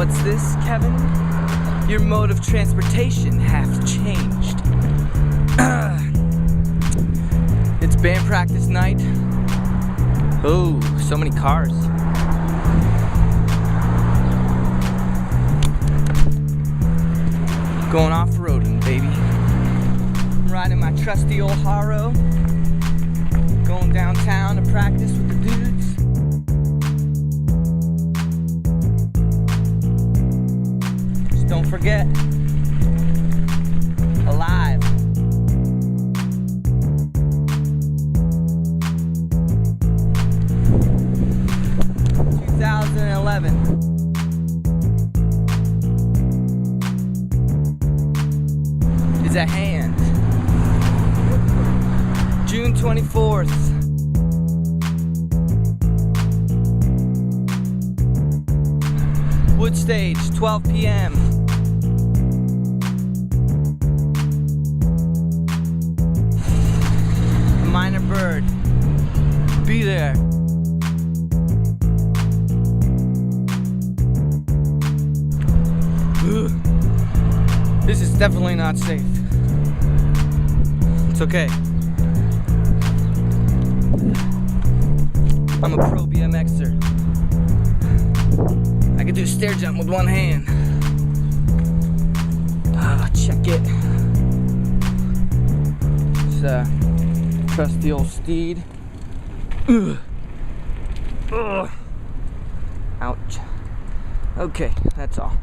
What's this, Kevin? Your mode of transportation hath changed. It's band practice night. Oh, so many cars. Going off-roading, baby. I'm riding my trusty old Haro. Going downtown to practice with the dudes. Just don't forget, alive. Is at hand. June 24th. Woodstage, 12 p.m. Minor Bird. Be there. This is definitely not safe. It's okay. I'm a pro BMXer. I can do a stair jump with one hand. Check it. It's a trusty old steed. Ouch. Okay, that's all.